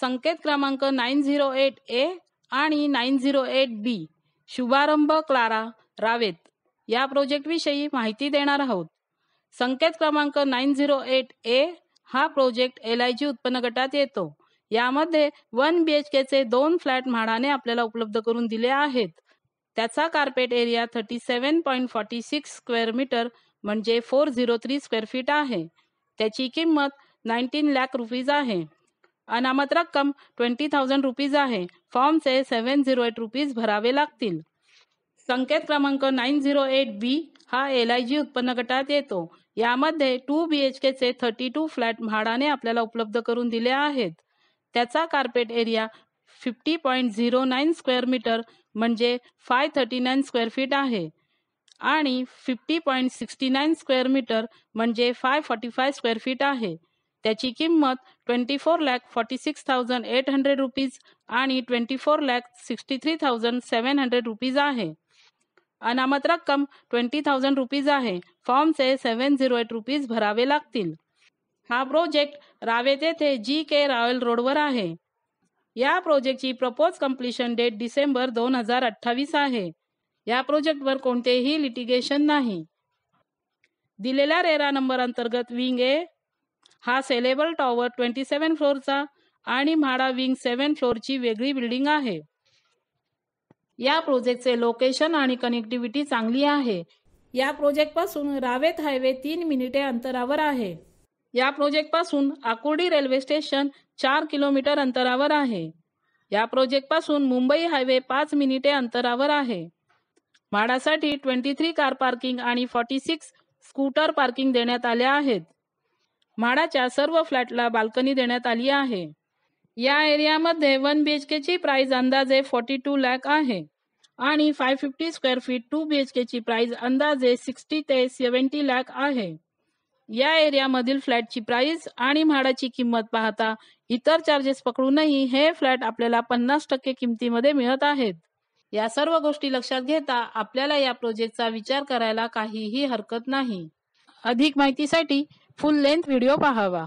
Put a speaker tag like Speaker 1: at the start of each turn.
Speaker 1: संकेत क्रमांक 908A आणि 908B शुभारंभ क्लारा रावेत या प्रोजेक्टविषयी माहिती देणार आहोत. संकेत क्रमांक 908A हा प्रोजेक्ट LIG उत्पन्न गटात येतो. यामध्ये 1 BHK चे 2 फ्लॅट म्हाडाने आपल्याला उपलब्ध करून दिले आहेत. त्याचा कार्पेट एरिया 37.46 स्क्वेअर मीटर म्हणजे 403 स्क्वेअर फीट आहे. त्याची किंमत 19 लाख रुपीज आहे. अनामत रक्कम 20,000 रुपीज आहे. फॉर्मचे 708 रुपीज भरावे लागतील. संकेत क्रमांक 908B हा LIG उत्पन्न गटात येतो. यामध्ये 2 BHK चे 32 फ्लॅट म्हाडाने आपल्याला उपलब्ध करून दिले आहेत. त्याचा कार्पेट एरिया 50.09 स्क्वेअर मीटर म्हणजे 539 स्क्वेअर फीट आहे आणि 50.69 स्क्वेअर मीटर म्हणजे 545 स्क्वेअर फीट आहे. त्याची किंमत 24,46,800 रुपीज आणि 24,63,700 रुपीज आहे. अनामत रक्कम 20,000 रुपीज आहे. फॉर्मचे 708 रुपीज भरावे लागतील. हा प्रोजेक्ट रावेत येथे GK रॉयल रोडवर आहे. या प्रोजेक्टची प्रपोज कंप्लीशन डेट डिसेंबर 2028 आहे. या प्रोजेक्टवर कोणतेही लिटिगेशन नाही. दिलेल्या रेरा नंबर अंतर्गत विंग A हा सेलेबल टॉवर 27 फ्लोअरचा आणि म्हाडा विंग 7 फ्लोअरची वेगळी बिल्डिंग आहे. या प्रोजेक्टचे लोकेशन आणि कनेक्टिव्हिटी चांगली आहे. या प्रोजेक्टपासून रावेत हायवे 3 मिनिटे अंतरावर आहे. या प्रोजेक्टपासून आकुर्डी रेल्वे स्टेशन 4 किलोमीटर अंतरावर आहे. या प्रोजेक्टपासून मुंबई हायवे 5 मिनिटे अंतरावर आहे. म्हाडासाठी 23 कार पार्किंग आणि 46 स्कूटर पार्किंग देण्यात आल्या आहेत. म्हाडाच्या सर्व फ्लॅटला बाल्कनी देण्यात आली आहे. या एरियामध्ये 1 BHK ची प्राइस अंदाजे 42 लाख आहे आणि 550 स्क्वेअर फीट 2 BHK ची प्राइस अंदाजे 60 ते 70 लाख आहे. या एरियामधील फ्लॅटची प्राइस आणि म्हाडाची किंमत पाहता इतर चार्जेस पकडूनही हे फ्लॅट आपल्याला 50% किमतीमध्ये मिळत आहेत. या सर्व गोष्टी लक्षात घेता आपल्याला या प्रोजेक्टचा विचार करायला काहीही हरकत नाही. अधिक माहितीसाठी फुल लेंथ व्हिडिओ पाहावा.